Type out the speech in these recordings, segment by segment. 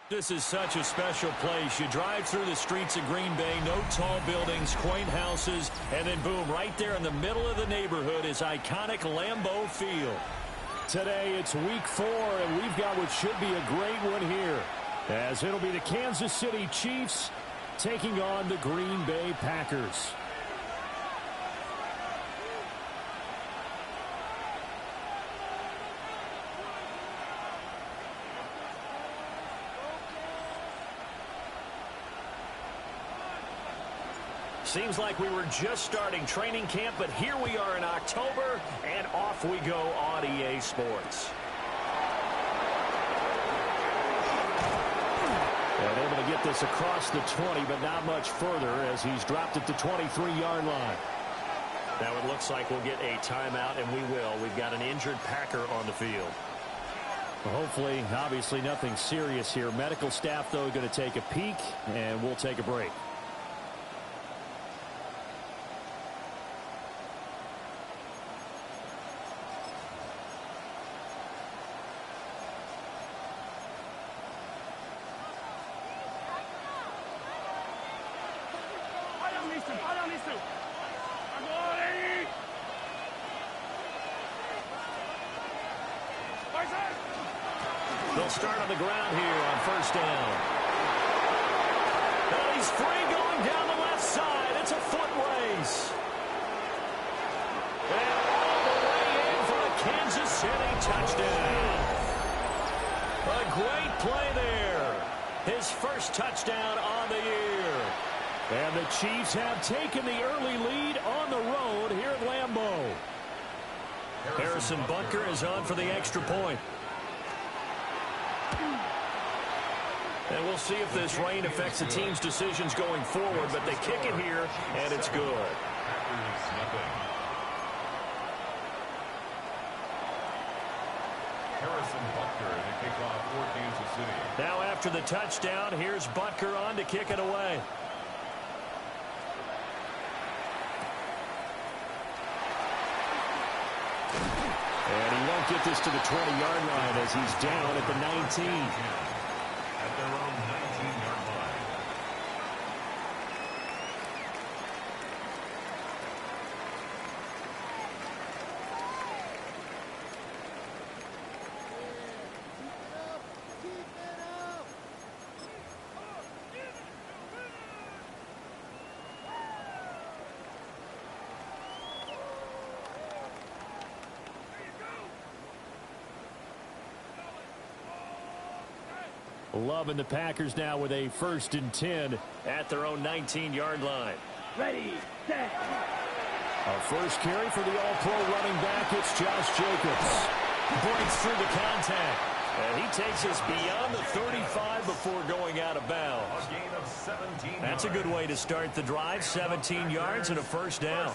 This is such a special place. You drive through the streets of Green Bay, no tall buildings, quaint houses, and then boom, right there in the middle of the neighborhood is iconic Lambeau Field. Today it's week 4, and we've got what should be a great one here, as it'll be the Kansas City Chiefs taking on the Green Bay Packers. Seems like we were just starting training camp, but here we are in October, and off we go on EA Sports. And able to get this across the 20, but not much further as he's dropped at the 23-yard line. Now it looks like we'll get a timeout, and we will. We've got an injured Packer on the field. Well, hopefully, obviously nothing serious here. Medical staff, though, going to take a peek, and we'll take a break. They'll start on the ground here on first down. And he's free going down the left side. It's a foot race. And all the way in for a Kansas City touchdown. A great play there. His first touchdown on the year. And the Chiefs have taken the early lead on the road here at Lambeau. Harrison Butker is on for the extra point. And we'll see if this rain affects the team's decisions going forward, but they kick it here, and it's good. Harrison Butker in the kickoff for Kansas City. Now after the touchdown, here's Butker on to kick it away. And he won't get this to the 20-yard line as he's down at the 19. At their own 19-yard line. Loving the Packers now with a 1st and 10 at their own 19-yard line. Ready, set. Our first carry for the all-pro running back, it's Josh Jacobs. Breaks through the contact. And he takes us beyond the 35 before going out of bounds. A gain of 17 That's a good way to start the drive. 17 yards and a first down.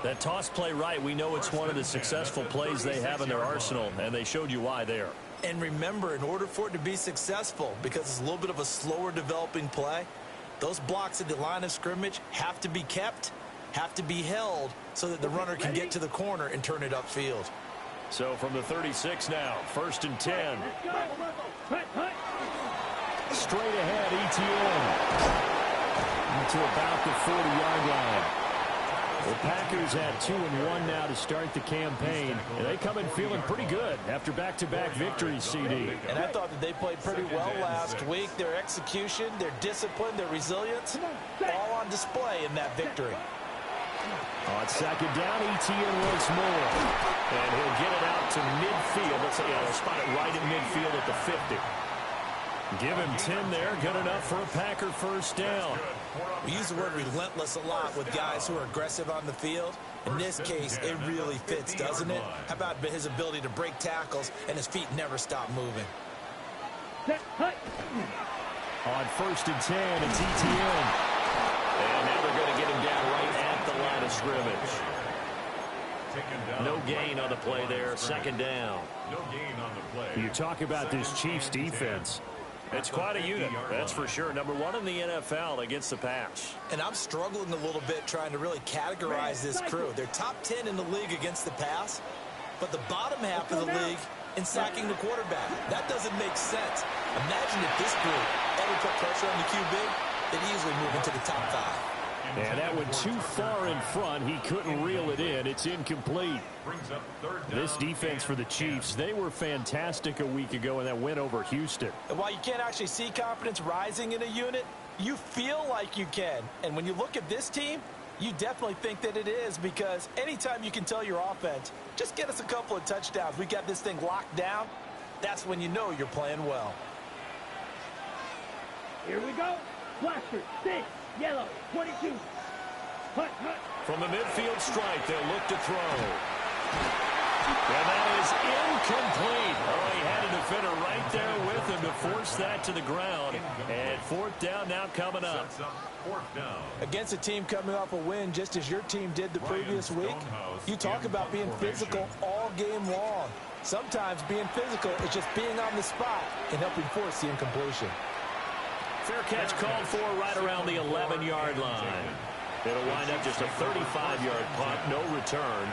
That toss play right, we know it's one of the successful plays they have in their arsenal, and they showed you why there. And remember, in order for it to be successful, because it's a little bit of a slower developing play, those blocks at the line of scrimmage have to be kept, have to be held, so that the runner can get to the corner and turn it upfield. So from the 36 now, 1st and 10. Straight ahead, ETN. To about the 40-yard line. The Packers at 2-1 now to start the campaign. And they come in feeling pretty good after back-to-back victories, CD. And I thought that they played pretty well last week. Their execution, their discipline, their resilience, all on display in that victory. On 2nd down, ETN once more. And he'll get it out to midfield. Let's say, he'll spot it right in midfield at the 50. Give him 10 there. Good enough for a Packer first down. We use the word relentless a lot with guys who are aggressive on the field. In this case, it really fits, doesn't it? How about his ability to break tackles and his feet never stop moving? On 1st and 10, it's ETN. And now they're going to get him down right at the line of scrimmage. No gain on the play there. 2nd down. No gain on the play. You talk about this Chiefs defense. It's quite a unit, that's for sure. Number 1 in the NFL against the pass. And I'm struggling a little bit trying to really categorize this crew. They're top 10 in the league against the pass, but the bottom half of the league in sacking the quarterback. That doesn't make sense. Imagine if this group ever put pressure on the QB, they'd easily move into the top 5. And that went too far in front. He couldn't reel it in. It's incomplete. This defense for the Chiefs, they were fantastic a week ago in that win over Houston. And while you can't actually see confidence rising in a unit, you feel like you can. And when you look at this team, you definitely think that it is, because anytime you can tell your offense, just get us a couple of touchdowns, we got this thing locked down, that's when you know you're playing well. Here we go. Blaster, 6, yellow, 22. Hut, hut. From the midfield stripe, they'll look to throw. And that is incomplete. Oh, he had a defender right there with him to force that to the ground. And 4th down now coming up. Against a team coming off a win just as your team did the previous week, you talk about being physical all game long. Sometimes being physical is just being on the spot and helping force the incompletion. Fair catch called for right around the 11-yard line. It'll wind up just a 35-yard punt, no return.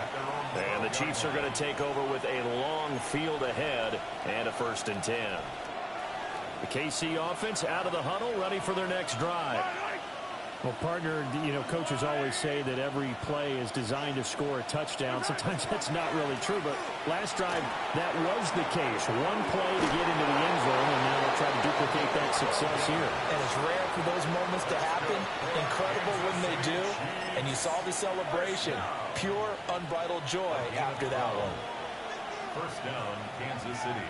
And the Chiefs are going to take over with a long field ahead and a 1st and 10. The KC offense out of the huddle, ready for their next drive. Well, partner, you know, coaches always say that every play is designed to score a touchdown. Sometimes that's not really true, but last drive, that was the case. One play to get into the end zone, and now they'll try to duplicate that success here. And it's rare for those moments to happen. Incredible when they do. And you saw the celebration. Pure, unbridled joy after that one. 1st down, Kansas City.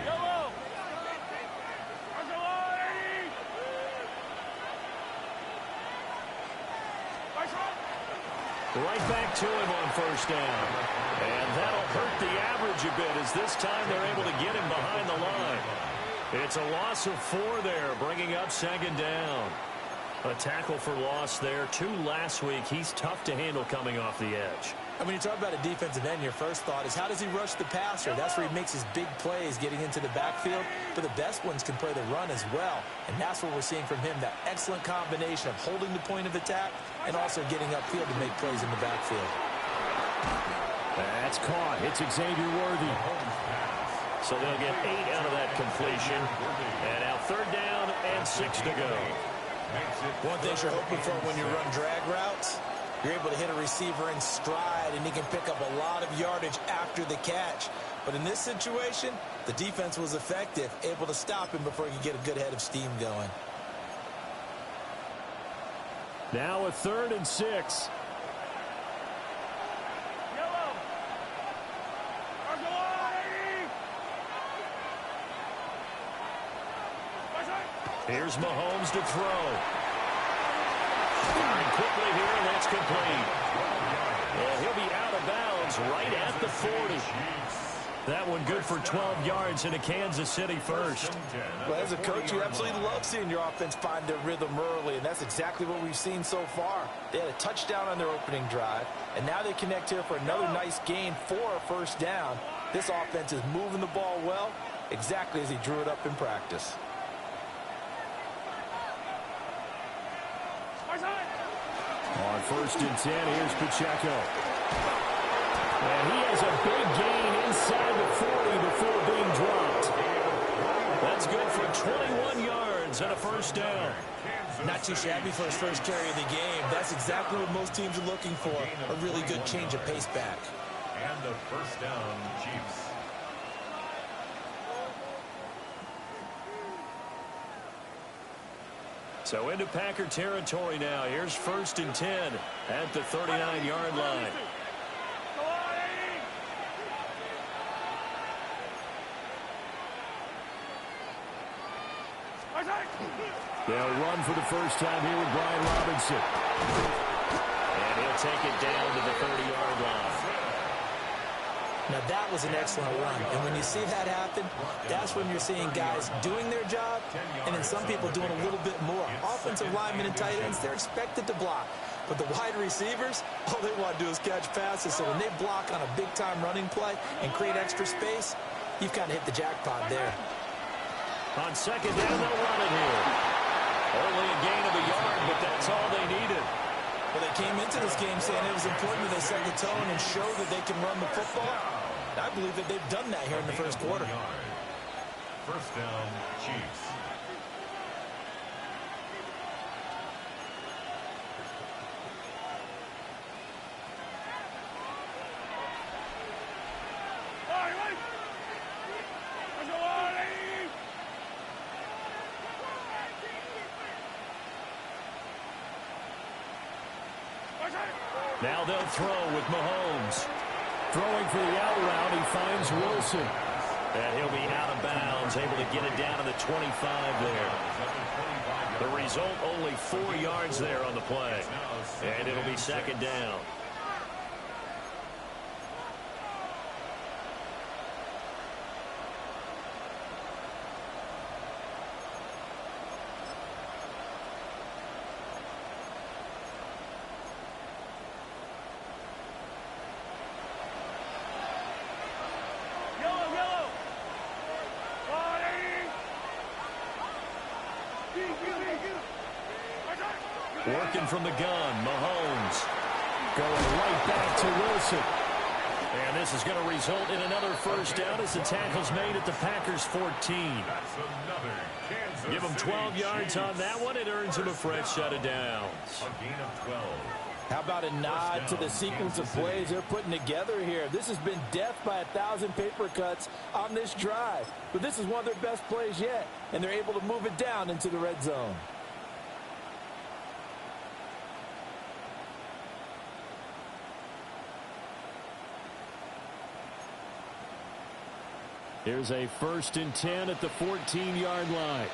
Right back to him on 1st down. And that'll hurt the average a bit, as this time they're able to get him behind the line. It's a loss of 4 there, bringing up 2nd down. A tackle for loss there. 2 last week. He's tough to handle coming off the edge. And when you talk about a defensive end, your first thought is, how does he rush the passer? That's where he makes his big plays getting into the backfield. But the best ones can play the run as well. And that's what we're seeing from him, that excellent combination of holding the point of attack and also getting upfield to make plays in the backfield. That's caught. It's Xavier Worthy. So they'll get 8 out of that completion. And now 3rd down and 6 to go. One thing you're hoping for when you run drag routes, you're able to hit a receiver in stride, and he can pick up a lot of yardage after the catch. But in this situation, the defense was effective, able to stop him before he could get a good head of steam going. Now a 3rd and 6. Here's Mahomes to throw. Firing quickly here, and that's complete. And he'll be out of bounds right at the 40. That one good for 12 yards in a Kansas City 1st. Well, as a coach, you absolutely love seeing your offense find their rhythm early, and that's exactly what we've seen so far. They had a touchdown on their opening drive, and now they connect here for another nice gain for a 1st down. This offense is moving the ball well, exactly as he drew it up in practice. On 1st and 10, here's Pacheco. And he has a big gain inside the 40 before being dropped. That's good for 21 yards and a 1st down. Not too shabby for his first carry of the game. That's exactly what most teams are looking for, a really good change of pace back. And the 1st down, Chiefs. So into Packer territory now. Here's 1st and 10 at the 39-yard line. They'll run for the first time here with Brian Robinson. And he'll take it down to the 30-yard line. Now, that was an excellent run. And when you see that happen, that's when you're seeing guys doing their job and then some people doing a little bit more. Offensive linemen and tight ends, they're expected to block. But the wide receivers, all they want to do is catch passes. So when they block on a big-time running play and create extra space, you've kind of hit the jackpot there. On 2nd down, they'll run it here. Only a gain of a yard, but that's all they needed. Well, they came into this game saying it was important that they set the tone and show that they can run the football. I believe that they've done that here in the first quarter. First down, Chiefs. Now they'll throw with Mahomes. Throwing for the out route, he finds Wilson. And he'll be out of bounds, able to get it down to the 25 there. The result, only 4 yards there on the play. And it'll be second down. Working from the gun, Mahomes. Going right back to Wilson. And this is going to result in another first down as the tackle's made at the Packers' 14. Give them 12 yards on that one. It earns him a fresh set of downs. A gain of 12. How about a nod to the sequence of plays they're putting together here? This has been death by 1,000 paper cuts on this drive. But this is one of their best plays yet, and they're able to move it down into the red zone. Here's a 1st and 10 at the 14-yard line.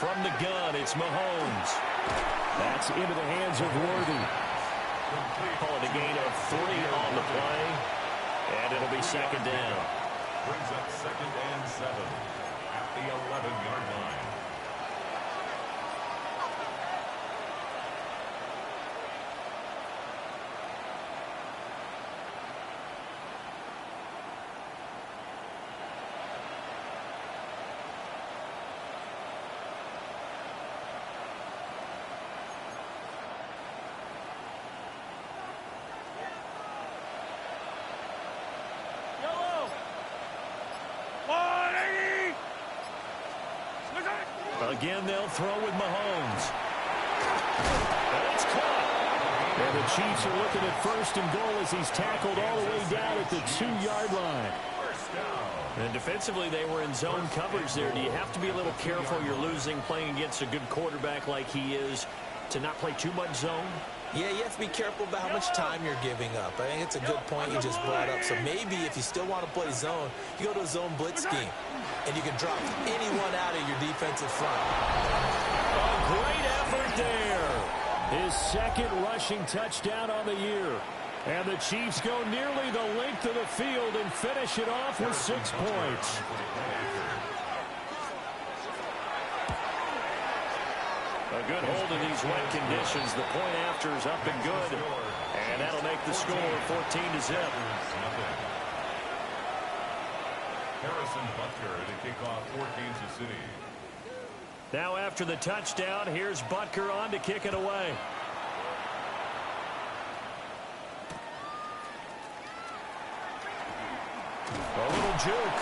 From the gun, it's Mahomes. That's into the hands of Worthy. Calling a gain of 3 on the play. And it'll be second down. Brings up 2nd and 7 at the 11-yard line. Again, they'll throw with Mahomes. And it's caught. And the Chiefs are looking at 1st and goal as he's tackled all the way down at the 2-yard line. And defensively, they were in zone coverage there. Do you have to be a little careful? You're losing playing against a good quarterback like he is to not play too much zone? Yeah, you have to be careful about how much time you're giving up. I think it's a good point you just brought up. So maybe if you still want to play zone, you go to a zone blitz scheme, and you can drop anyone out of your defensive front. A great effort there. His 2nd rushing touchdown on the year. And the Chiefs go nearly the length of the field and finish it off with 6 points. A good hold in these wet conditions. The point after is up and good. And that'll make the score 14-0. Harrison Butker to kick off for Kansas City. Now after the touchdown, here's Butker on to kick it away. A little juke.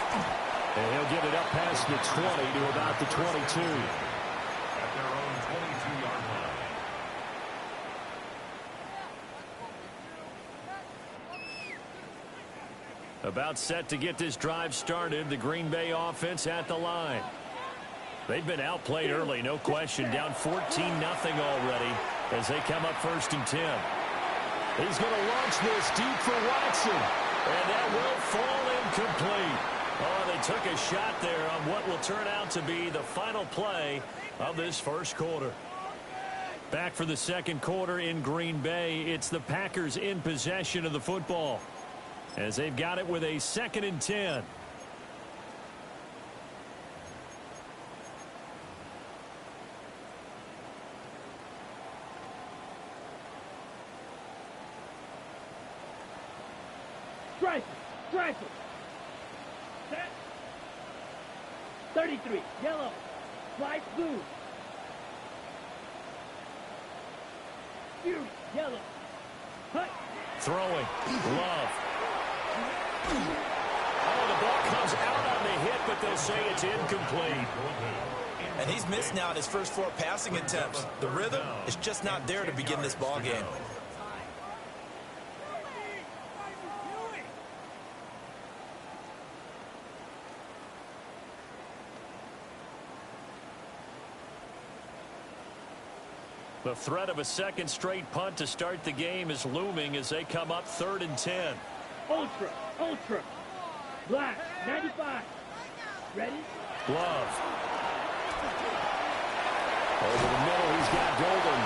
And he'll get it up past the 20 to about the 22. At their own 22-yard line. About set to get this drive started. The Green Bay offense at the line. They've been outplayed early, no question. Down 14-0 already as they come up 1st and 10. He's going to launch this deep for Watson. And that will fall incomplete. Oh, they took a shot there on what will turn out to be the final play of this first quarter. Back for the second quarter in Green Bay. It's the Packers in possession of the football as they've got it with a 2nd and 10. Strike it. Set. 33, yellow. Fly blue. Fury, yellow. Hut. Throwing. Love. Oh, the ball comes out on the hit, but they'll say it's incomplete. And he's missed now in his first 4 passing attempts. The rhythm is just not there to begin this ball game. The threat of a second straight punt to start the game is looming as they come up 3rd and 10. Ultra, ultra. Black, 95. Ready? Love. Over the middle, he's got Golden.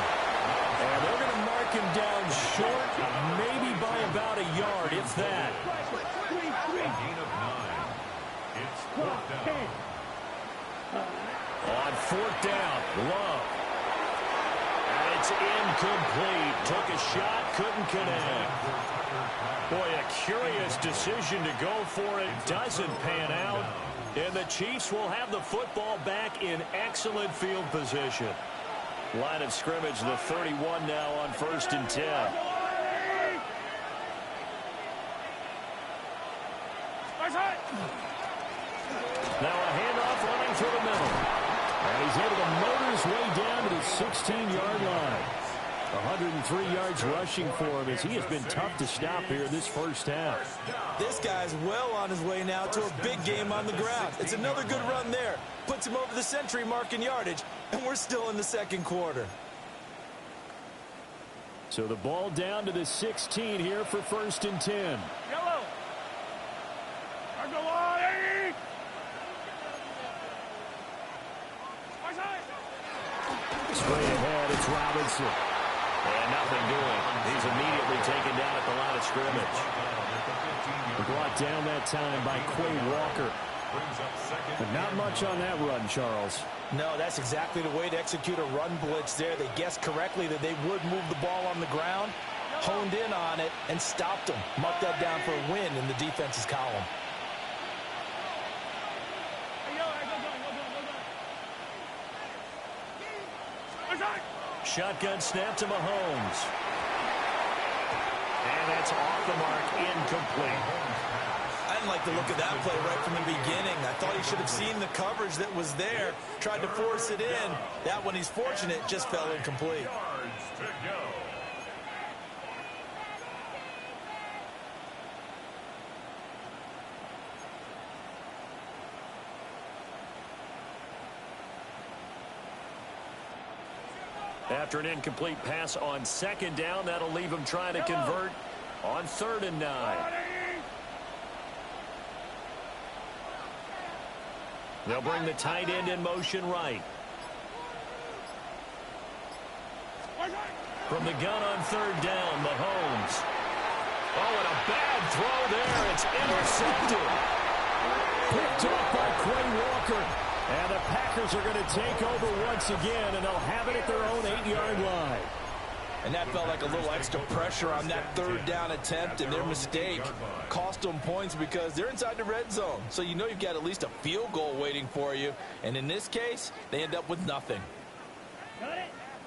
And they're going to mark him down short, maybe by about a yard, if that. 3, 3. Gain of 9. It's 4th down. 10. On 4th down, Love. And it's incomplete. Took a shot, couldn't connect. Boy, a curious decision to go for it. Doesn't pan out. And the Chiefs will have the football back in excellent field position. Line of scrimmage, the 31 now on 1st and 10. Now a handoff running through the middle. And he's able to motor his way down to the 16-yard line. 103 yards rushing for him as he has been tough to stop here this first half. This guy's well on his way now to a big game on the ground. It's another good run there. Puts him over the century mark in yardage, and we're still in the 2nd quarter. So the ball down to the 16 here for 1st and 10. Yellow. Straight ahead, it's Robinson. And nothing doing. He's immediately taken down at the line of scrimmage. Brought down that time by Quay Walker. But not much on that run, Charles. No, that's exactly the way to execute a run blitz there. They guessed correctly that they would move the ball on the ground, honed in on it, and stopped them. Mark that down for a win in the defense's column. Shotgun snap to Mahomes. And that's off the mark, incomplete. I didn't like the look of that play right from the beginning. I thought he should have seen the coverage that was there, tried to force it in. That one, he's fortunate, just fell incomplete. Yards to go. After an incomplete pass on 2nd down, that'll leave him trying to convert on 3rd and 9. They'll bring the tight end in motion right. From the gun on 3rd down, Mahomes. Oh, and a bad throw there. It's intercepted. Picked off by Quay Walker. And the Packers are going to take over once again, and they'll have it at their own 8-yard line. And that felt like a little extra pressure on that 3rd down attempt, and their mistake cost them points because they're inside the red zone. So you know you've got at least a field goal waiting for you. And in this case, they end up with nothing.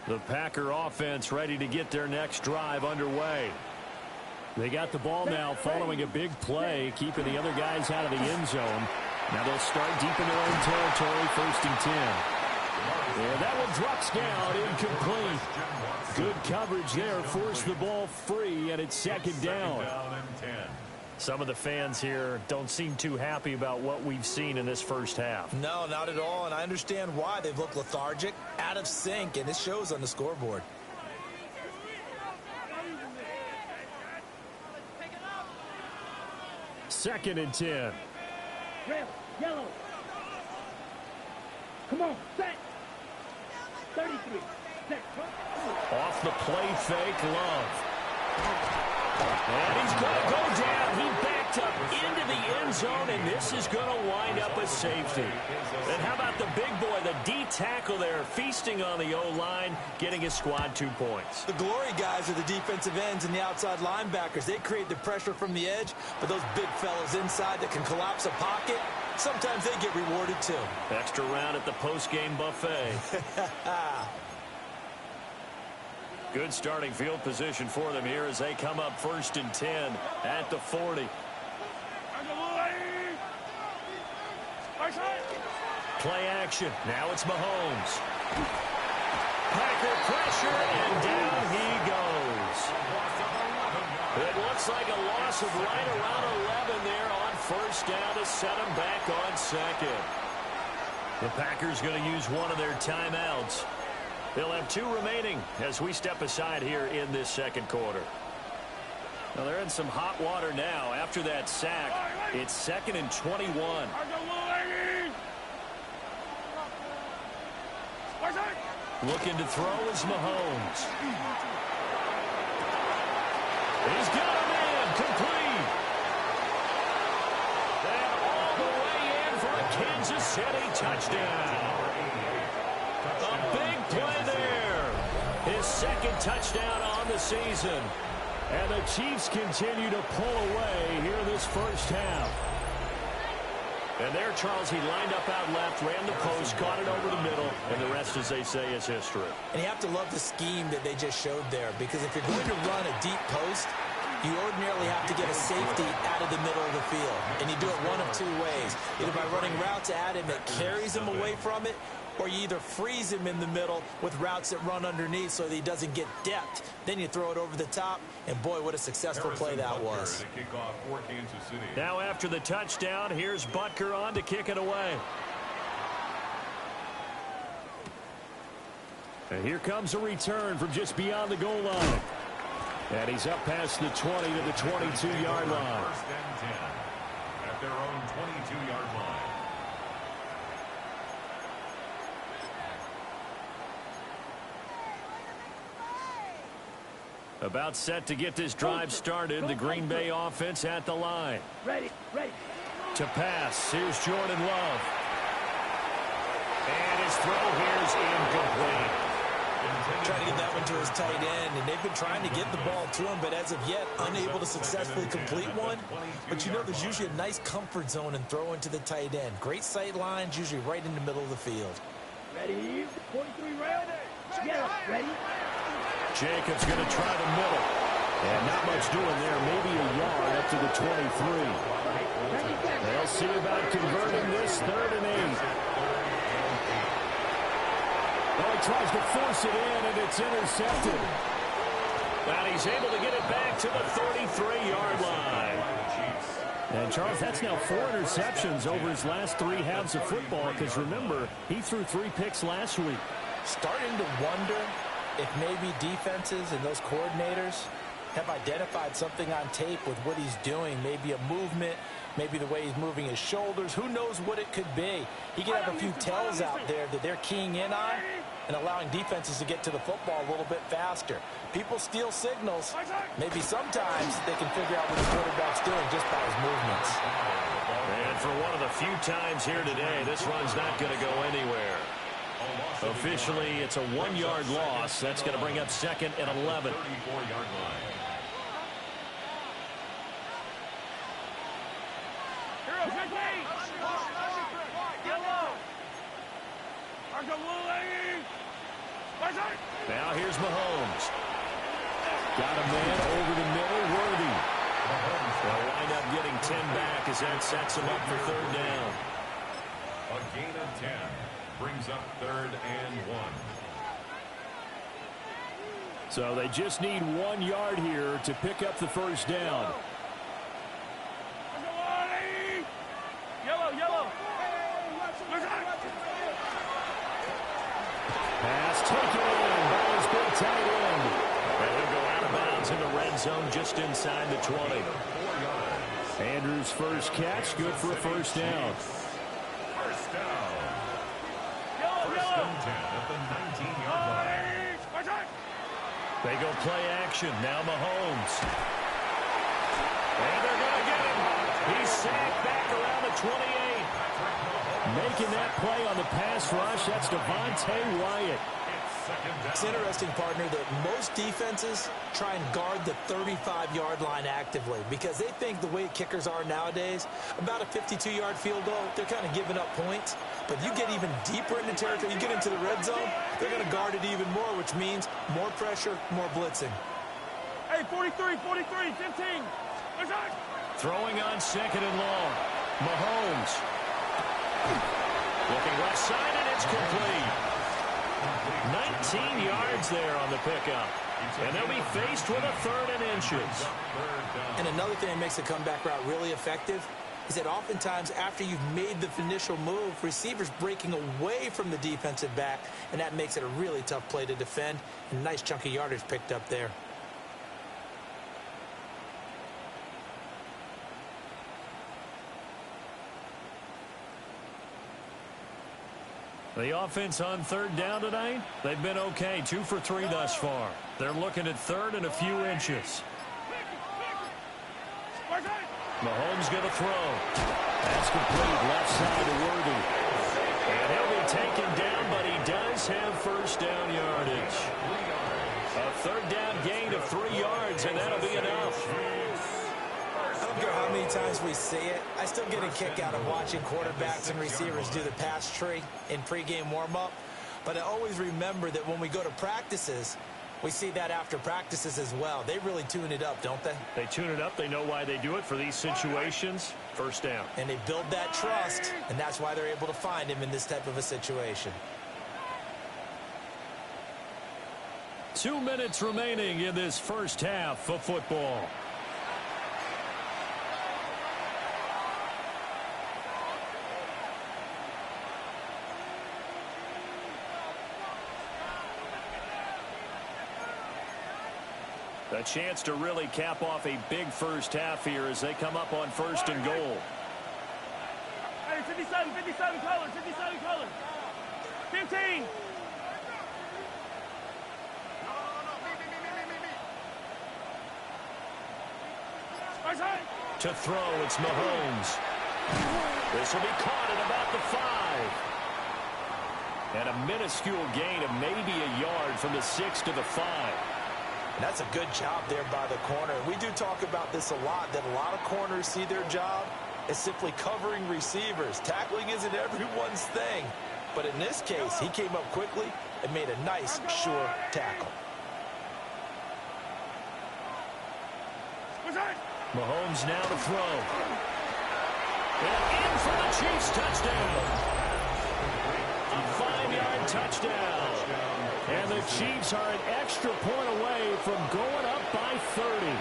The Packer offense ready to get their next drive underway. They got the ball now following a big play, keeping the other guys out of the end zone. Now they'll start deep in their own territory, 1st and 10. And that one drops down, incomplete. Good coverage there, forced the ball free, and it's 2nd down. Some of the fans here don't seem too happy about what we've seen in this first half. No, not at all, and I understand why. They've looked lethargic, out of sync, and it shows on the scoreboard. Second and 10. Red, yellow. Come on, set. 33. Set. Off the play fake, Love. And he's going to go down. He backed up into the end zone, and this is going to wind up a safety. And how about the big boy, the D tackle there, feasting on the O-line, getting his squad 2 points. The glory guys are the defensive ends and the outside linebackers. They create the pressure from the edge, but those big fellas inside that can collapse a pocket, sometimes they get rewarded too. Extra round at the post-game buffet. Good starting field position for them here as they come up 1st and 10 at the 40. Play action. Now it's Mahomes. Packer pressure, and down he goes. It looks like a loss of right around 11 there on 1st down to set him back on 2nd. The Packers going to use one of their timeouts. They'll have 2 remaining as we step aside here in this 2nd quarter. Now they're in some hot water now after that sack. It's 2nd and 21. Looking to throw is Mahomes. He's got a man complete. And all the way in for a Kansas City touchdown. A big play there. His 2nd touchdown on the season. And the Chiefs continue to pull away here this 1st half. And there, Charles, he lined up out left, ran the post, caught it over the middle, and the rest, as they say, is history. And you have to love the scheme that they just showed there, because if you're going to run a deep post, you ordinarily have to get a safety out of the middle of the field. And you do it one of 2 ways. Either by running routes at him that carries him away from it, or you either freeze him in the middle with routes that run underneath so that he doesn't get depth. Then you throw it over the top, and boy, what a successful play that was. Now after the touchdown, here's Butker on to kick it away. And here comes a return from just beyond the goal line. And he's up past the 20 to the 22-yard line. 1st and 10 at their own 22-yard line. About set to get this drive started. The Green Bay offense at the line. Ready. To pass. Here's Jordan Love. And his throw here's incomplete. Trying to get that one to his tight end, and they've been trying to get the ball to him, but as of yet, unable to successfully complete one. But you know, there's usually a nice comfort zone in throwing to the tight end. Great sight lines, usually right in the middle of the field. Ready. 43 round. Yeah, ready. Jacobs going to try the middle. And not much doing there. Maybe a yard up to the 23. They'll see about converting this 3rd and 8. Oh, he tries to force it in, and it's intercepted. And he's able to get it back to the 33-yard line. And, Charles, that's now 4 interceptions over his last 3 halves of football, because, remember, he threw 3 picks last week. Starting to wonder if maybe defenses and those coordinators have identified something on tape with what he's doing. Maybe a movement, maybe the way he's moving his shoulders. Who knows what it could be? He could have a few tells out there that they're keying in on and allowing defenses to get to the football a little bit faster. People steal signals. Maybe sometimes they can figure out what the quarterback's doing just by his movements. And for one of the few times here today, this run's not going to go anywhere. Officially, it's a 1-yard loss. That's going to bring up 2nd and 11. 34-yard line. Now here's Mahomes. Got a man over the middle, Worthy. They'll wind up getting 10 back as that sets him up for 3rd down. A gain of 10 brings up 3rd and 1. So they just need 1 yard here to pick up the 1st down. Pass taken in by his big tight end. And he'll go out of bounds in the red zone just inside the 20. Andrews' first catch, good for a 1st down. First down. 1st and 10 at the 19-yard line. They go play action. Now Mahomes. And they're going to get him. He's sacked back around the 28. Making that play on the pass rush, that's Devontae Wyatt. It's interesting, partner, that most defenses try and guard the 35-yard line actively because they think the way kickers are nowadays, about a 52-yard field goal, they're kind of giving up points. But you get even deeper into territory, you get into the red zone, they're going to guard it even more, which means more pressure, more blitzing. Hey, 43, 15. Throwing on second and long. Mahomes. Looking left side, and it's complete. 19 yards there on the pickup. And they'll be faced with a third and inches. And another thing that makes the comeback route really effective is that oftentimes after you've made the initial move, receivers breaking away from the defensive back, and that makes it a really tough play to defend. And nice chunk of yardage picked up there. The offense on third down tonight, they've been okay, 2 for 3 thus far. They're looking at third and a few inches. Mahomes going to throw. That's complete, left side to Worthy. And he'll be taken down, but he does have first down yardage. A third down gain of 3 yards, and that'll be enough. I don't care how many times we see it. I still get a kick out of watching quarterbacks and receivers do the pass tree in pregame warm-up. But I always remember that when we go to practices, we see that after practices as well. They really tune it up, don't they? They tune it up. They know why they do it for these situations. First down. And they build that trust, and that's why they're able to find him in this type of a situation. 2 minutes remaining in this first half of football. A chance to really cap off a big first half here as they come up on first and goal. Hey, 57 colors. 15. To throw, it's Mahomes. This will be caught at about the 5. And a minuscule gain of maybe a yard from the 6 to the 5. And that's a good job there by the corner. We do talk about this a lot, that a lot of corners see their job as simply covering receivers. Tackling isn't everyone's thing. But in this case, he came up quickly and made a nice, sure tackle. Mahomes now to throw. And in for the Chiefs touchdown. A 5-yard touchdown. And the Chiefs are an extra point away from going up by 30.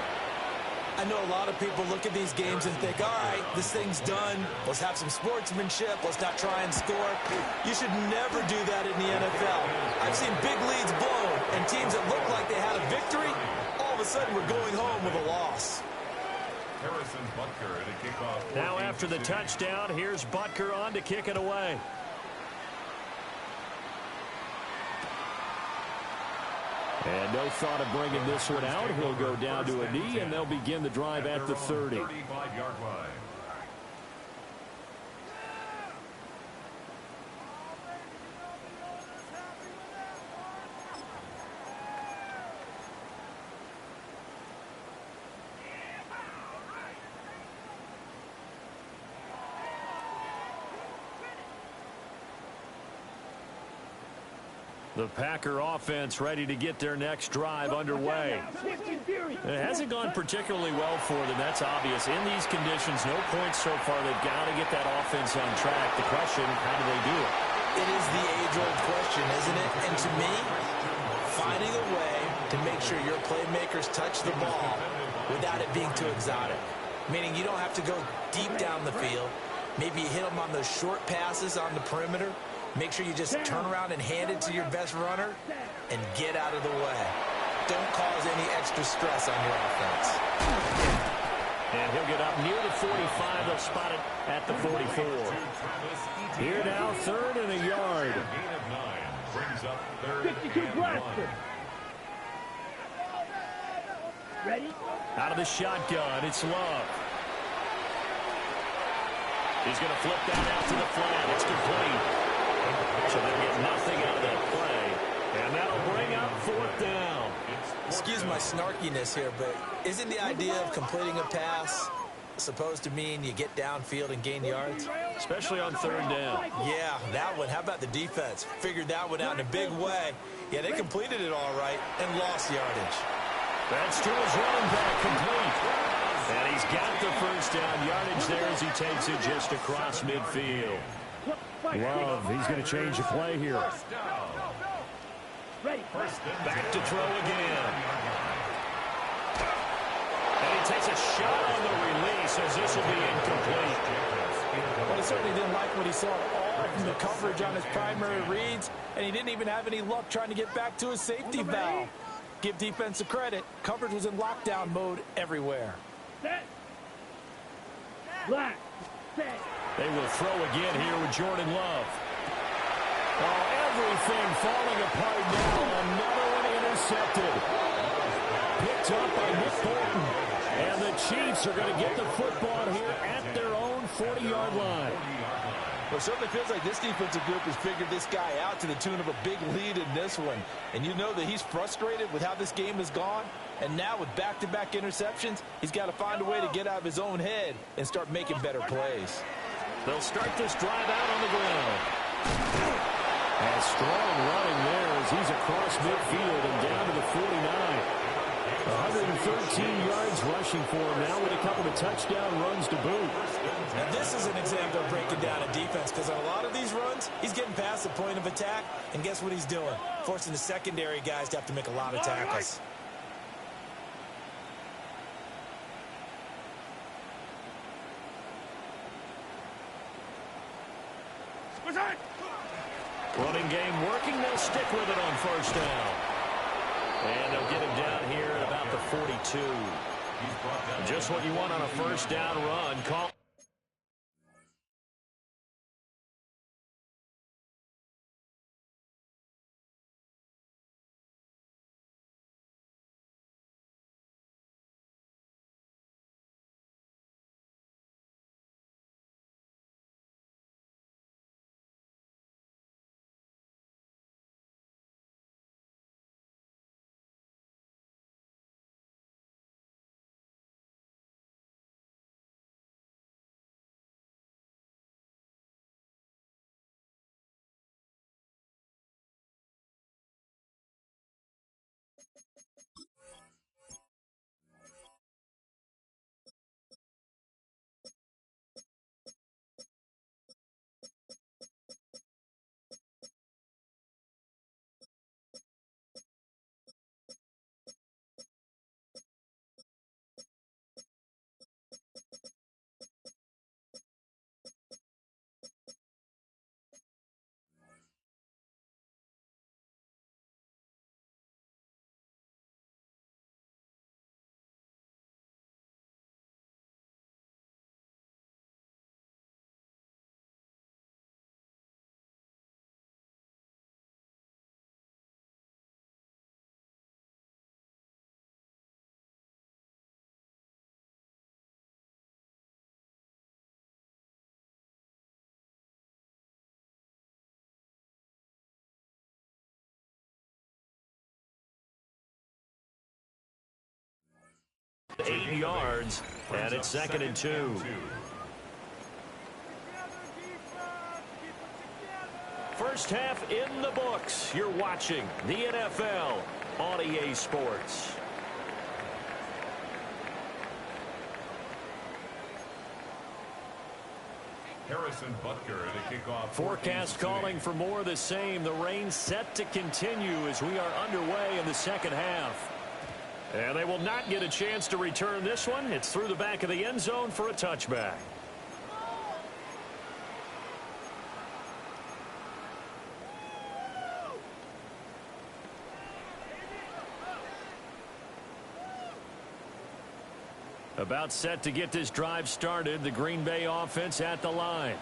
I know a lot of people look at these games and think, all right, this thing's done. Let's have some sportsmanship. Let's not try and score. You should never do that in the NFL. I've seen big leads blown, and teams that look like they had a victory, all of a sudden we're going home with a loss. Now after the touchdown, here's Butker on to kick it away. And no thought of bringing this one out. He'll go down to a knee, and they'll begin the drive at the 30. 35-yard line. The Packer offense ready to get their next drive underway. It hasn't gone particularly well for them. That's obvious. In these conditions, no points so far. They've got to get that offense on track. The question, how do they do it? It is the age-old question, isn't it? And to me, finding a way to make sure your playmakers touch the ball without it being too exotic. Meaning you don't have to go deep down the field. Maybe you hit them on those short passes on the perimeter. Make sure you just turn around and hand it to your best runner and get out of the way. Don't cause any extra stress on your offense. And he'll get up near the 45. They'll spot it at the 44. Here now, third and a yard. 52 blaster. Ready? Out of the shotgun, it's Love. He's going to flip that out to the flat. It's complete. So they get nothing out of that play. And that'll bring up 4th down. Excuse my snarkiness here, but isn't the idea of completing a pass supposed to mean you get downfield and gain yards? Especially on 3rd down. Yeah, that one. How about the defense? Figured that one out in a big way. Yeah, they completed it all right and lost yardage. That's to his running back, complete. And he's got the 1st down yardage there as he takes it just across midfield. Love, he's going to change the play here. Back to throw again. And he takes a shot on the release as this will be incomplete. Well, he certainly didn't like what he saw at all from the coverage on his primary reads, and he didn't even have any luck trying to get back to his safety valve. Give defense a credit. Coverage was in lockdown mode everywhere. They will throw again here with Jordan Love. Oh, everything falling apart now. Another one intercepted. Picked up by Nick Bolton. And the Chiefs are going to get the football here at their own 40-yard line. Well, it certainly feels like this defensive group has figured this guy out to the tune of a big lead in this one. And you know that he's frustrated with how this game has gone. And now with back-to-back interceptions, he's got to find a way to get out of his own head and start making better plays. They'll start this drive out on the ground. And strong running there as he's across midfield and down to the 49. 113 yards rushing for him now with a couple of touchdown runs to boot. Now this is an example of breaking down a defense, because on a lot of these runs, he's getting past the point of attack, and guess what he's doing? Forcing the secondary guys to have to make a lot of tackles. Running game working. They'll stick with it on 1st down. And they'll get him down here at about the 42. Just what you want on a 1st down run. Call. Eight yards, and it's 2nd and 2. First half in the books. You're watching the NFL on EA Sports. Harrison Butker to kick off. Forecast calling for more of the same. The rain set to continue as we are underway in the 2nd half. And they will not get a chance to return this one. It's through the back of the end zone for a touchback. About set to get this drive started. The Green Bay offense at the line.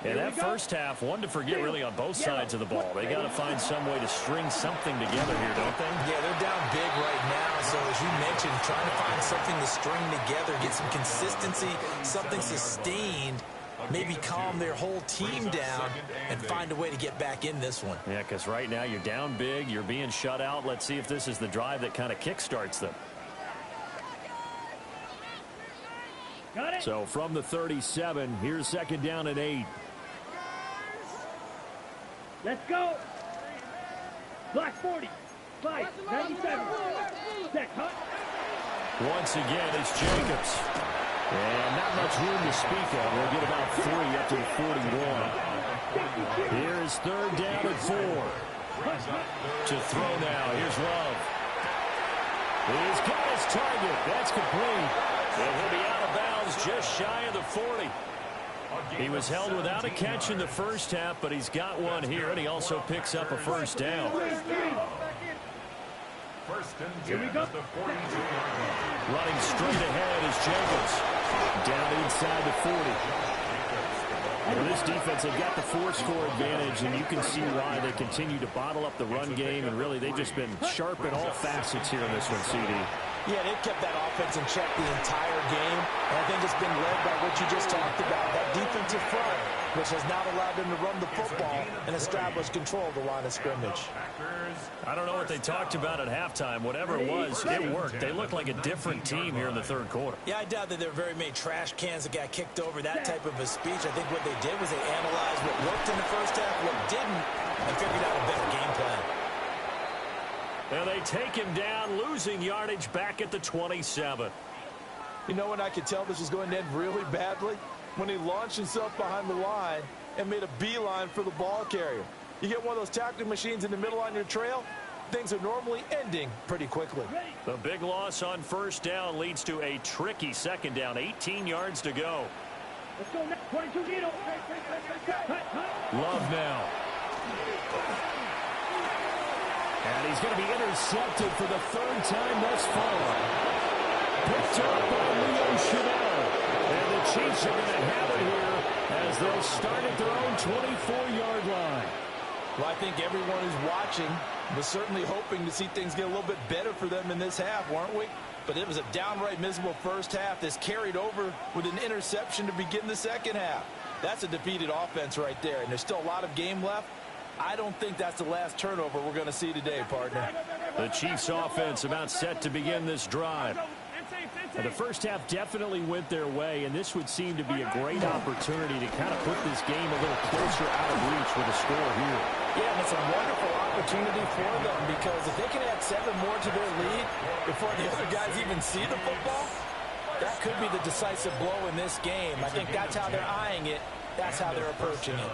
And that first half, one to forget really on both sides of the ball. They got to find some way to string something together here, don't they? Yeah, they're down big right now. So as you mentioned, trying to find something to string together, get some consistency, something sustained maybe calm their whole team down and find a way to get back in this one. Yeah, because right now you're down big, you're being shut out. Let's see if this is the drive that kind of kickstarts them. Got it. So from the 37, here's 2nd down and 8. Let's go. Block 40. 5, 97. Set, hut. Once again, it's Jacobs. And not much room to speak of. We'll get about 3 up to the 41. Here's 3rd down and 4. To throw now. Here's Love. He's got his target. That's complete. And he'll be out of bounds just shy of the 40. He was held without a catch in the first half, but he's got one here, and he also picks up a 1st down. Here we go. Running straight ahead is Jacobs. Down inside the 40. Well, this defense, they've got the 4-score advantage, and you can see why they continue to bottle up the run game, and really they've just been sharp in all facets here in this one, CD. Yeah, they've kept that offense in check the entire game, and I think it's been led by what you just talked about, that defensive front, which has not allowed them to run the football and establish control of the line of scrimmage. I don't know what they talked about at halftime. Whatever it was, it worked. They looked like a different team here in the 3rd quarter. Yeah, I doubt that there were very many trash cans that got kicked over, that type of a speech. I think what they did was they analyzed what worked in the first half, what didn't, and figured out a better game plan. And they take him down, losing yardage back at the 27. You know when I could tell this was going to end really badly? When he launched himself behind the line and made a beeline for the ball carrier. You get one of those tackling machines in the middle on your trail, things are normally ending pretty quickly. The big loss on 1st down leads to a tricky 2nd down, 18 yards to go. Let's go now. 22 needle. Love now. And he's going to be intercepted for the 3rd time thus far. Picked up by Leo Chanel. And the Chiefs are going to have it here as they'll start at their own 24-yard line. Well, I think everyone who's watching was certainly hoping to see things get a little bit better for them in this half, weren't we? But it was a downright miserable first half that's carried over with an interception to begin the 2nd half. That's a defeated offense right there, and there's still a lot of game left. I don't think that's the last turnover we're going to see today, partner. The Chiefs offense about set to begin this drive. And the first half definitely went their way, and this would seem to be a great opportunity to kind of put this game a little closer out of reach with a score here. Yeah, and it's a wonderful opportunity for them because if they can add 7 more to their lead before the other guys even see the football, that could be the decisive blow in this game. I think that's how they're eyeing it. That's how they're approaching it.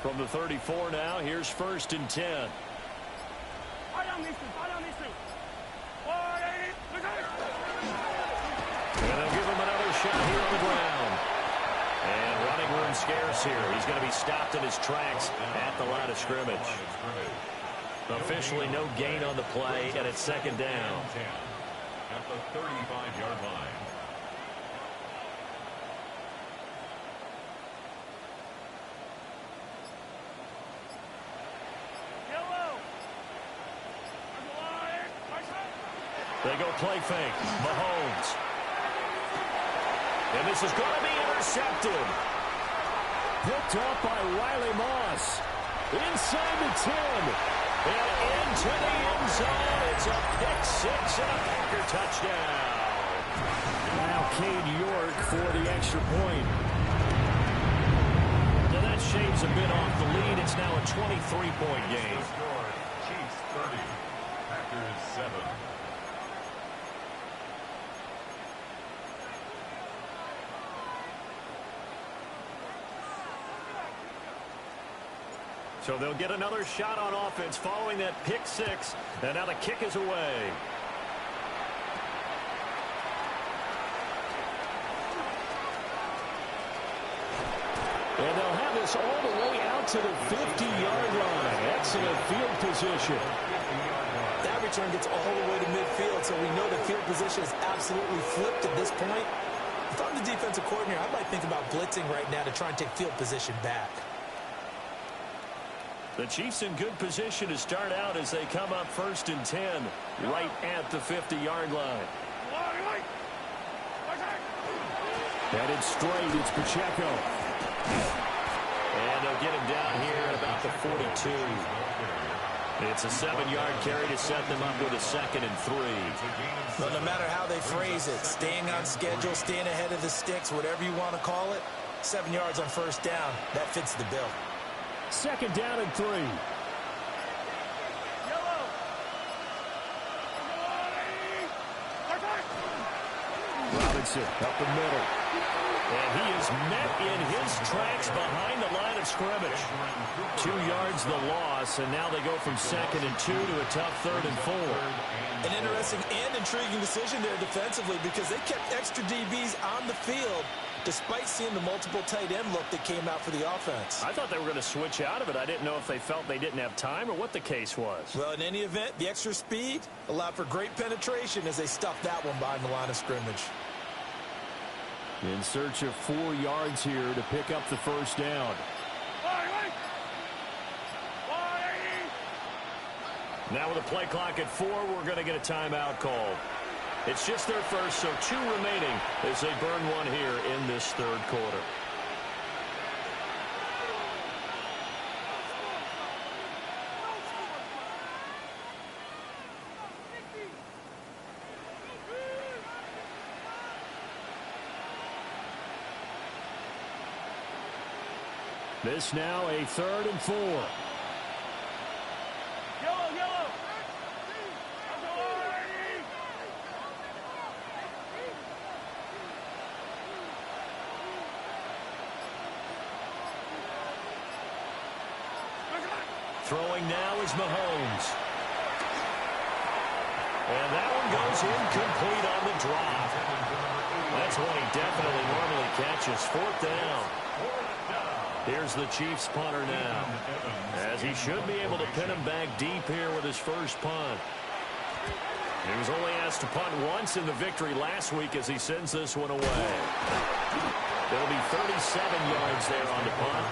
From the 34 now, here's 1st and 10. And they'll give him another shot here on the ground. And running room scarce here. He's going to be stopped in his tracks at the line of scrimmage. Officially no gain on the play, and it's 2nd down. At the 35-yard line. They go play fake. Mahomes. And this is going to be intercepted. Picked up by Riley Moss. Inside the 10. And into the end zone. It's a pick 6 and a Packer touchdown. Now Cade York for the extra point. Now that shaves a bit off the lead. It's now a 23-point game. Chiefs 30, Packers 7. So they'll get another shot on offense following that pick 6. And now the kick is away. And they'll have this all the way out to the 50-yard line. Excellent field position. That return gets all the way to midfield, so we know the field position is absolutely flipped at this point. If I'm the defensive coordinator, I might think about blitzing right now to try and take field position back. The Chiefs in good position to start out as they come up 1st and 10 right at the 50-yard line. Headed straight, it's Pacheco. And they'll get him down here at about the 42. It's a 7-yard carry to set them up with a 2nd and 3. Well, no matter how they phrase it, staying on schedule, staying ahead of the sticks, whatever you want to call it, 7 yards on first down, that fits the bill. 2nd down and 3. Robinson up the middle. And he is met in his tracks behind the line of scrimmage. 2 yards the loss, and now they go from 2nd and 2 to a tough 3rd and 4. An interesting and intriguing decision there defensively because they kept extra DBs on the field despite seeing the multiple tight end look that came out for the offense. I thought they were going to switch out of it. I didn't know if they felt they didn't have time or what the case was. Well, in any event, the extra speed allowed for great penetration as they stuffed that one behind the line of scrimmage. In search of 4 yards here to pick up the first down. Now with a play clock at 4, we're going to get a timeout called. It's just their first, so 2 remaining as they burn one here in this 3rd quarter. This now a 3rd and 4. Throwing now is Mahomes. And that one goes incomplete on the drop. That's one he definitely normally catches. 4th down. Here's the Chiefs punter now, as he should be able to pin him back deep here with his first punt. He was only asked to punt once in the victory last week as he sends this one away. It'll be 37 yards there on the punt.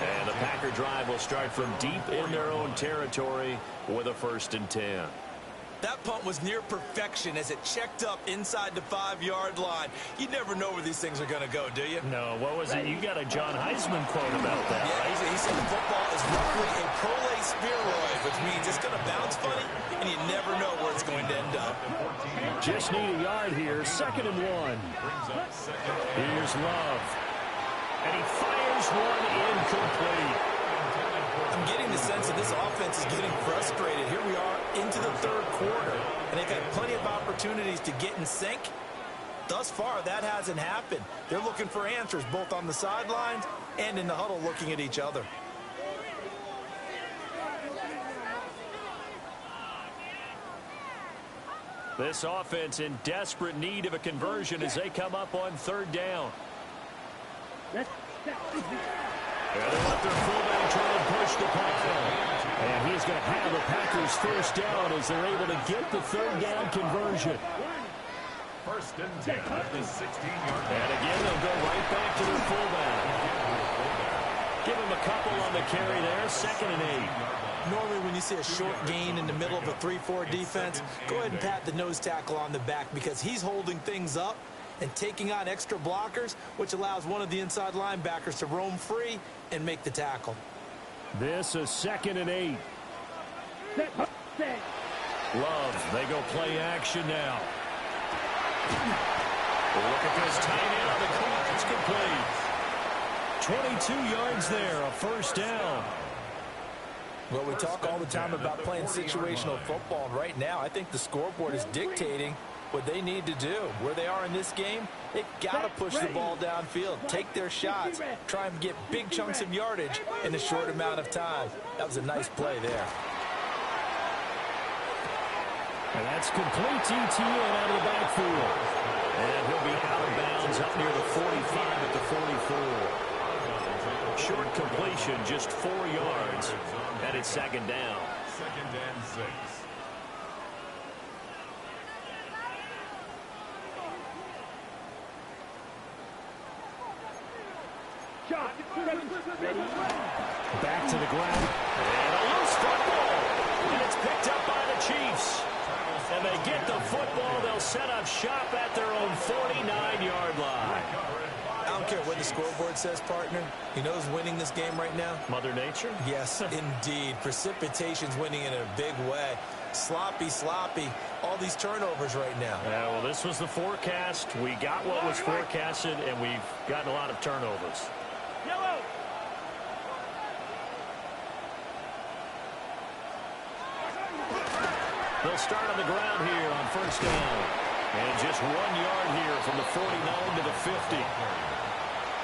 And the Packer drive will start from deep in their own territory with a 1st and 10. That punt was near perfection as it checked up inside the 5-yard line. You never know where these things are going to go, do you? No, what was it? You got a John Heisman quote about that, yeah, right? He said the football is roughly a prole spheroid, which means it's going to bounce funny, and you never know where it's going to end up. Just need a yard here. 2nd and 1. Here's Love. And he fires one incomplete. I'm getting the sense that this offense is getting frustrated. Here we are into the 3rd quarter, and they've had plenty of opportunities to get in sync. Thus far, that hasn't happened. They're looking for answers both on the sidelines and in the huddle looking at each other. This offense in desperate need of a conversion as they come up on 3rd down. Let's And they let their fullback try and push the pile. And he's going to have the Packers first down as they're able to get the 3rd down conversion. 1st and 10 at the 16-yard line. And again, they'll go right back to their fullback. Give him a couple on the carry there. 2nd and 8. Normally when you see a short gain in the middle of a 3-4 defense, go ahead and pat the nose tackle on the back because he's holding things up and taking on extra blockers, which allows one of the inside linebackers to roam free and make the tackle. This is 2nd and 8. Love, they go play action now. Look at this tight end on the clock. It's complete. 22 yards there, a 1st down. Well, we talk all the time about playing situational football, and right now I think the scoreboard is dictating what they need to do. Where they are in this game, they've got to push the ball downfield, take their shots, try and get big chunks of yardage in a short amount of time. That was a nice play there. And that's complete ETN out of the backfield. And he'll be out of bounds up near the 45 at the 44. Short completion, just 4 yards, and it's 2nd down. 2nd and 6. Back to the ground. And a loose football. And it's picked up by the Chiefs. And they get the football. They'll set up shop at their own 49-yard line. don't care what the scoreboard says, partner. You know who's winning this game right now? Mother Nature? Yes, indeed. Precipitation's winning in a big way. Sloppy, all these turnovers right now. Yeah, well, this was the forecast. We got what was forecasted, and we've gotten a lot of turnovers. Yellow. They'll start on the ground here on first down. And just 1 yard here from the 49 to the 50.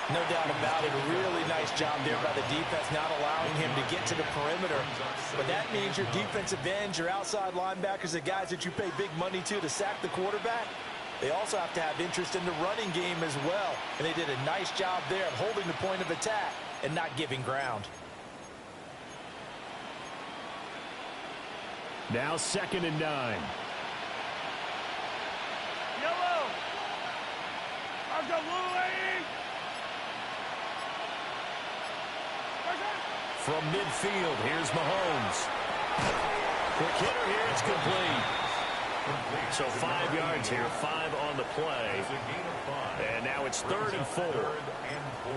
No doubt about it. A really nice job there by the defense, not allowing him to get to the perimeter. But that means your defensive ends, your outside linebackers, the guys that you pay big money to sack the quarterback, they also have to have interest in the running game as well. And they did a nice job there of holding the point of attack and not giving ground. Now 2nd and 9. Yellow. I've got blue lane. From midfield, here's Mahomes. Quick hitter here, it's complete. So 5 yards here, 5 on the play. And now it's 3rd and 4.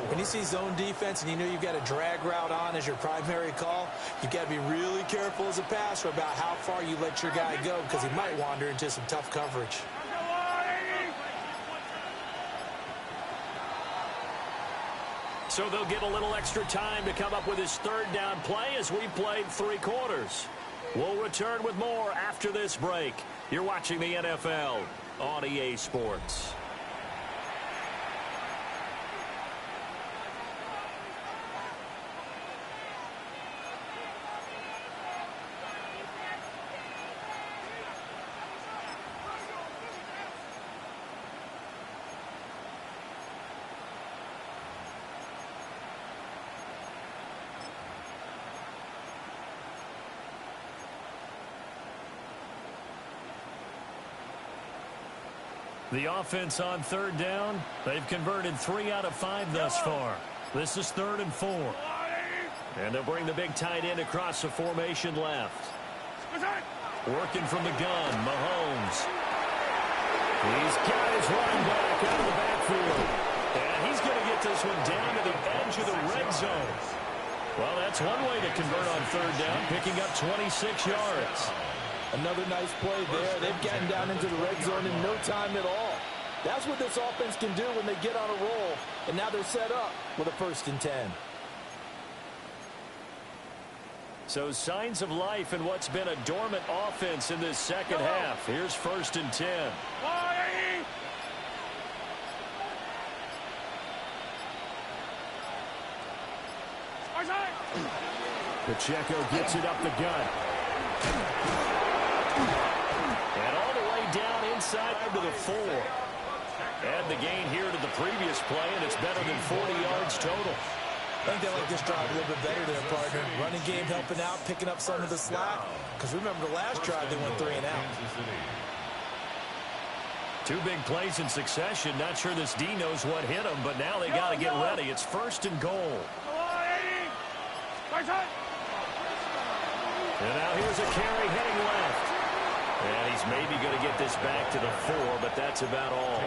When you see zone defense and you know you've got a drag route on as your primary call, you've got to be really careful as a passer about how far you let your guy go because he might wander into some tough coverage. So they'll get a little extra time to come up with his 3rd down play as we've played 3 quarters. We'll return with more after this break. You're watching the NFL on EA Sports. The offense on 3rd down, they've converted 3 out of 5 thus far. This is 3rd and 4. And they'll bring the big tight end across the formation left. Working from the gun, Mahomes. He's got his running back out of the backfield. And he's going to get this one down to the edge of the red zone. Well, that's one way to convert on 3rd down, picking up 26 yards. Another nice play there. They've gotten down into the red zone in no time at all. That's what this offense can do when they get on a roll. And now they're set up with a 1st and 10. So signs of life in what's been a dormant offense in this second half. Here's 1st and 10. Pacheco gets it up the gut. And all the way down inside to the 4. Add the gain here to the previous play, and it's better than 40 yards total. I think they like this drive a little bit better there, partner. Running game helping out, picking up some of the slack. Because remember the last drive, they went 3 and out. 2 big plays in succession. Not sure this D knows what hit him, but now they got to get ready. It's 1st and goal. And now here's a carry heading left. And he's maybe going to get this back to the 4, but that's about all.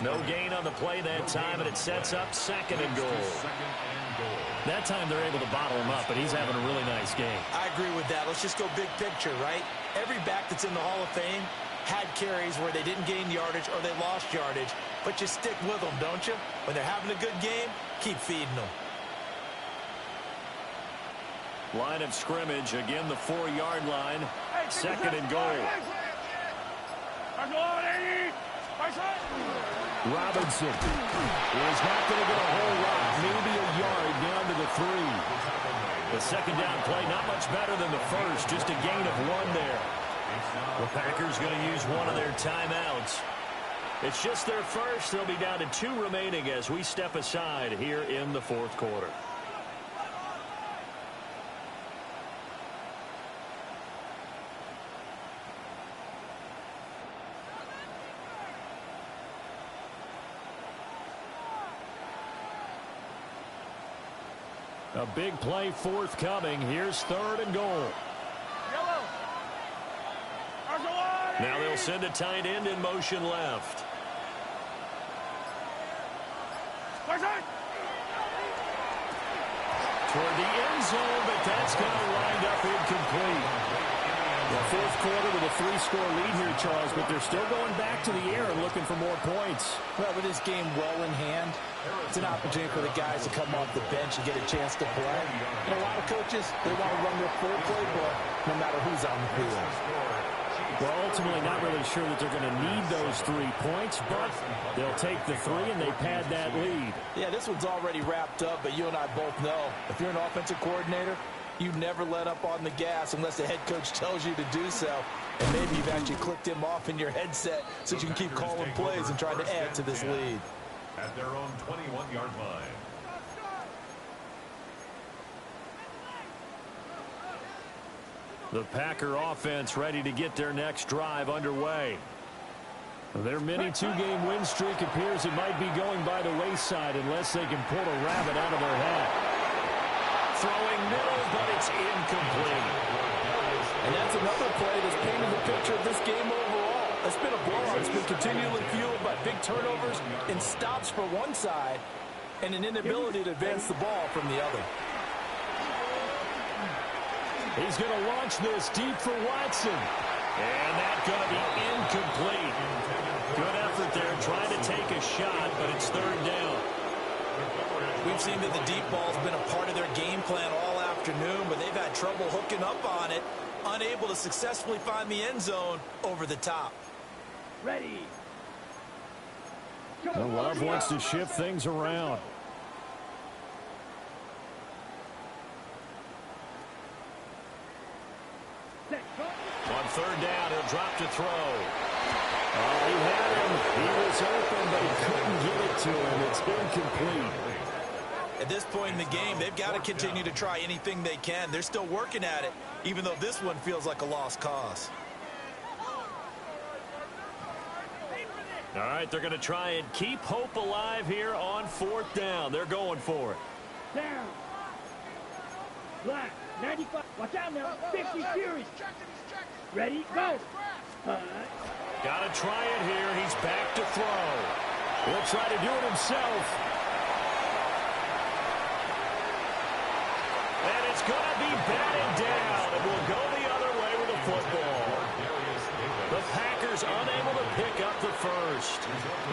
No gain on the play that time, and it sets up 2nd and goal. That time they're able to bottle him up, but he's having a really nice game. I agree with that. Let's just go big picture, right? Every back that's in the Hall of Fame had carries where they didn't gain yardage or they lost yardage, but you stick with them, don't you? When they're having a good game, keep feeding them. Line of scrimmage, again the 4-yard line. 2nd and goal. Robinson is not going to get a whole lot, maybe a yard down to the 3. The 2nd down play, not much better than the first, just a gain of 1 there. The Packers going to use one of their timeouts. It's just their first. They'll be down to 2 remaining as we step aside here in the 4th quarter. A big play forthcoming. Here's 3rd and goal. Now they'll send a tight end in motion left. Toward the end zone, but that's going to wind up incomplete. The fourth quarter with a 3-score lead here, Charles, but they're still going back to the air and looking for more points. Well, with this game well in hand, it's an opportunity for the guys to come off the bench and get a chance to play. And a lot of coaches, they want to run their full playbook no matter who's on the field. Well, ultimately not really sure that they're going to need those 3 points, but they'll take the 3 and they pad that lead. Yeah, this one's already wrapped up, but you and I both know if you're an offensive coordinator, you never let up on the gas unless the head coach tells you to do so. And maybe you've actually clicked him off in your headset so you can keep calling plays and trying to add to this lead. At their own 21-yard line. The Packer offense ready to get their next drive underway. Their mini 2-game win streak appears it might be going by the wayside unless they can pull a rabbit out of their hat. Throwing middle, but it's incomplete. And that's another play that's painted the picture of this game overall. It's been a blowout. It's been continually fueled by big turnovers and stops for one side and an inability to advance the ball from the other. He's going to launch this deep for Watson. And that's going to be incomplete. Good effort there trying to take a shot, but it's third down. We've seen that the deep ball's been a part of their game plan all afternoon, but they've had trouble hooking up on it, unable to successfully find the end zone over the top. Ready. And Love wants to shift things around. On third down, he'll drop to throw. He had him. He was open, but he couldn't get it to him. It's incomplete. At this point in the game, they've got to continue to try anything they can. They're still working at it, even though this one feels like a lost cause. All right, they're going to try and keep hope alive here on fourth down. They're going for it. Down. Black. 95. Watch out now. 50 series. Ready? Go. Got to try it here. He's back to throw. He'll try to do it himself. And it's going to be batted down. It will go the other way with the football. The Packers unable to pick up the first.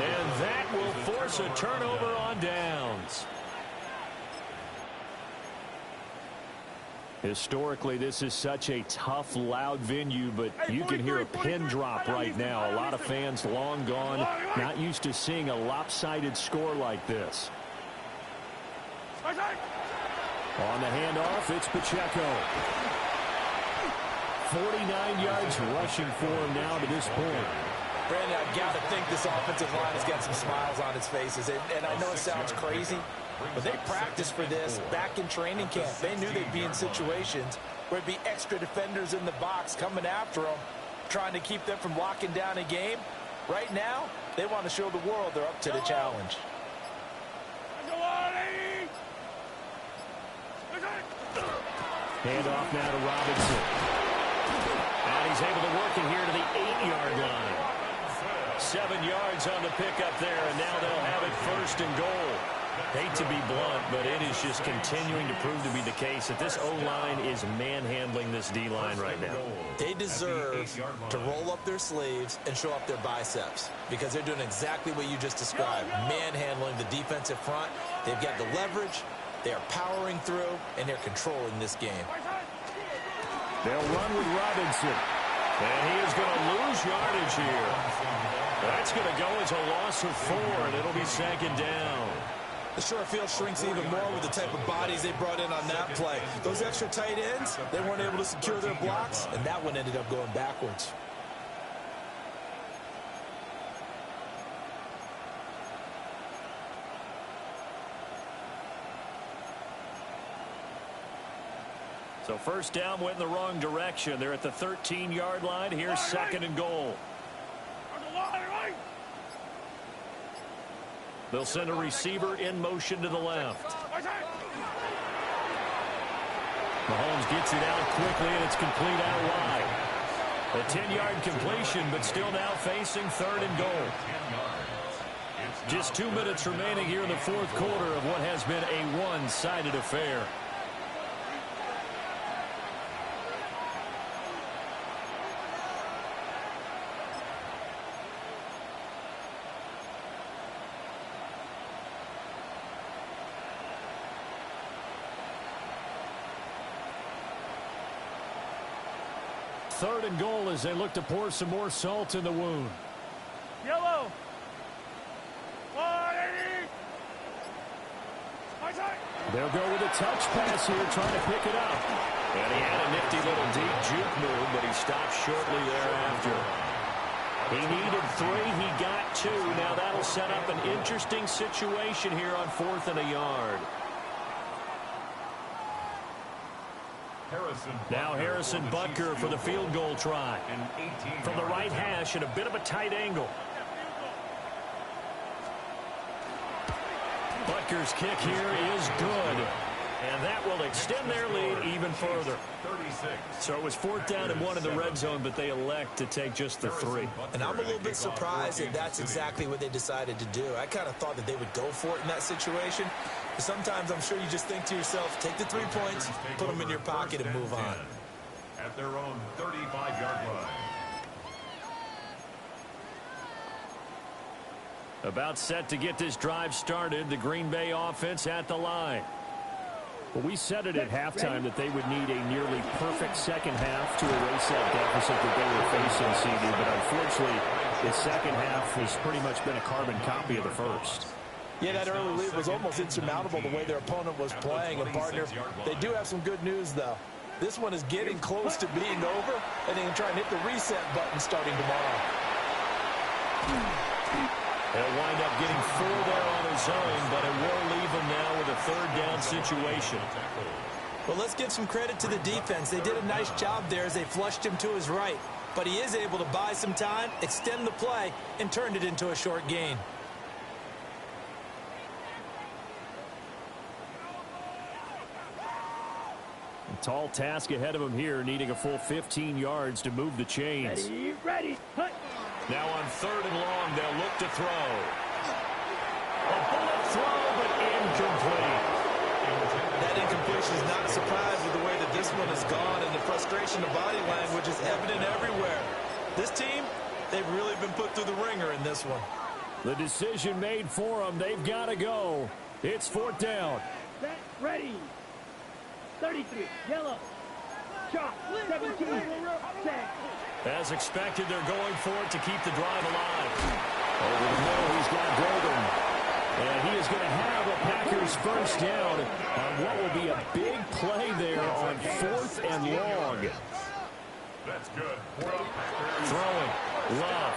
And that will force a turnover on downs. Historically, this is such a tough, loud venue, but you can hear a pin drop right now. A lot of fans long gone, not used to seeing a lopsided score like this. On the handoff, it's Pacheco. 49 yards rushing for him now to this point. Brandon, I've got to think this offensive line has got some smiles on its faces. And I know it sounds crazy, but they practiced for this back in training camp. They knew they'd be in situations where it'd be extra defenders in the box coming after them, trying to keep them from locking down a game. Right now, they want to show the world they're up to the challenge. Handoff now to Robinson. And he's able to work it here to the 8-yard line. 7 yards on the pickup there, and now they'll have it first and goal. Hate to be blunt, but it is just continuing to prove to be the case that this O-line is manhandling this D-line right now. They deserve to roll up their sleeves and show up their biceps because they're doing exactly what you just described, manhandling the defensive front. They've got the leverage, they're powering through, and they're controlling this game. They'll run with Robinson, and he is going to lose yardage here. That's going to go as a loss of 4, and it'll be second down. The short field shrinks even more with the type of bodies they brought in on that play. Those extra tight ends, they weren't able to secure their blocks, and that one ended up going backwards. So first down went in the wrong direction. They're at the 13-yard line. Here's second and goal. They'll send a receiver in motion to the left. Mahomes gets it out quickly, and it's complete out wide. A 10-yard completion, but still now facing third and goal. Just 2 minutes remaining here in the fourth quarter of what has been a one-sided affair. Third and goal as they look to pour some more salt in the wound. Yellow. They'll go with a touch pass here, trying to pick it up. And he had a nifty little deep juke move, but he stopped shortly thereafter. He needed 3. He got 2. Now that'll set up an interesting situation here on 4th and a yard. Now Harrison Butker for the field goal try. From the right hash at a bit of a tight angle. Butker's kick here is good. And that will extend their lead even further. So it was 4th down and 1 in the red zone, but they elect to take just the 3. And I'm a little bit surprised that that's exactly what they decided to do. I kind of thought that they would go for it in that situation. But sometimes I'm sure you just think to yourself, take the 3 points, put them in your pocket, and move on. At their own 35-yard line. About set to get this drive started. The Green Bay offense at the line. Well, we said it at halftime that they would need a nearly perfect second half to erase that deficit that they were facing, CD. But unfortunately, the second half has pretty much been a carbon copy of the first. Yeah, that early lead was almost insurmountable the way their opponent was playing. And, partner, they do have some good news, though. This one is getting close to being over, and they can try and hit the reset button starting tomorrow. He'll wind up getting 4 there on his own, but it will leave him now with a 3rd down situation. Well, let's give some credit to the defense. They did a nice job there as they flushed him to his right. But he is able to buy some time, extend the play, and turn it into a short gain. A tall task ahead of him here, needing a full 15 yards to move the chains. Ready. Hut. Now on 3rd and long, they'll look to throw. A bullet throw, but incomplete. That incompletion is not a surprise with the way that this one has gone, and the frustration of body language is evident everywhere. This team, they've really been put through the ringer in this one. The decision made for them. They've got to go. It's 4th down. Set. Ready. 33. Yellow. Shot. 17. Set. As expected, they're going for it to keep the drive alive. Over the middle, he's got Golden. And he is going to have a Packers first down on what will be a big play there on 4th and long. That's good. Throwing. Love.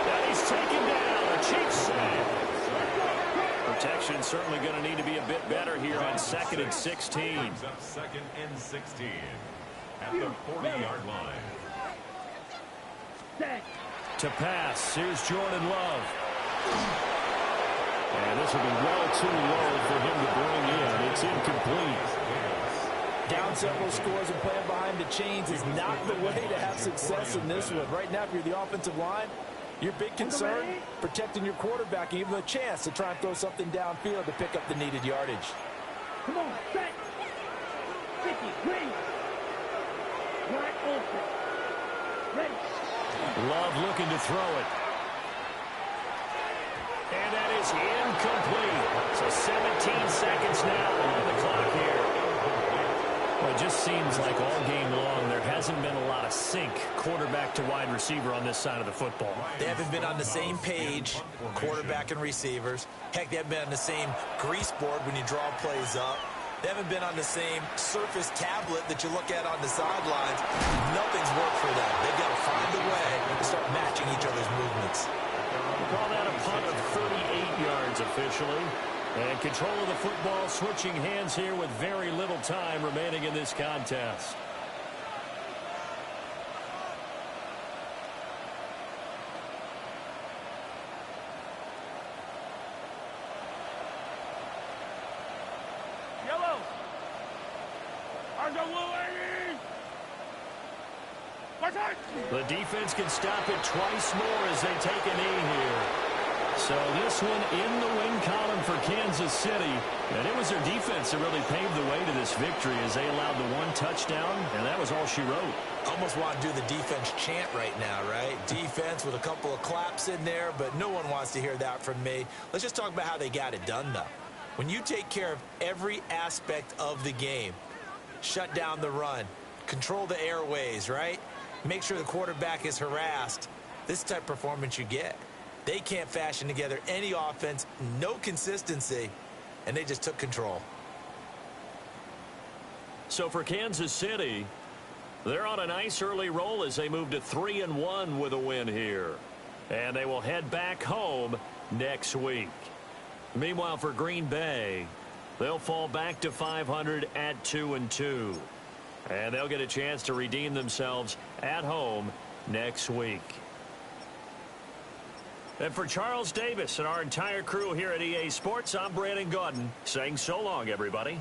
And he's taken down. A Chiefs sack. Protection certainly going to need to be a bit better here on 2nd and 16. Brings up 2nd and 16 at the 40-yard line. Set. To pass. Here's Jordan Love. And this will be well too low for him to bring in. It's incomplete. Down several scores and playing behind the chains is not the way to have success in this one. Right now, if you're the offensive line, your big concern, protecting your quarterback and giving him a chance to try and throw something downfield to pick up the needed yardage. Come on. Set. 50. Green. Right open. Ready. Love looking to throw it. And that is incomplete. So 17 seconds now on the clock here. Well, it just seems like all game long there hasn't been a lot of sync quarterback to wide receiver on this side of the football. They haven't been on the same page, quarterback and receivers. Heck, they haven't been on the same grease board when you draw plays up. They haven't been on the same surface tablet that you look at on the sidelines. Nothing's worked for them. They've got to find a way to start matching each other's movements. We call that a punt of 38 yards officially. And control of the football switching hands here with very little time remaining in this contest. Yellow. The defense can stop it twice more as they take a knee here. So this one in the win column for Kansas City. And it was their defense that really paved the way to this victory as they allowed the one touchdown, and that was all she wrote. Almost want to do the defense chant right now, right? Defense with a couple of claps in there, but no one wants to hear that from me. Let's just talk about how they got it done, though. When you take care of every aspect of the game, shut down the run, control the airways, right? Make sure the quarterback is harassed. This type of performance you get. They can't fashion together any offense, no consistency, and they just took control. So for Kansas City, they're on a nice early roll as they move to 3-1 with a win here. And they will head back home next week. Meanwhile, for Green Bay, they'll fall back to 500 at 2-2. And they'll get a chance to redeem themselves at home next week. And for Charles Davis and our entire crew here at EA Sports, I'm Brandon Gaudin saying so long, everybody.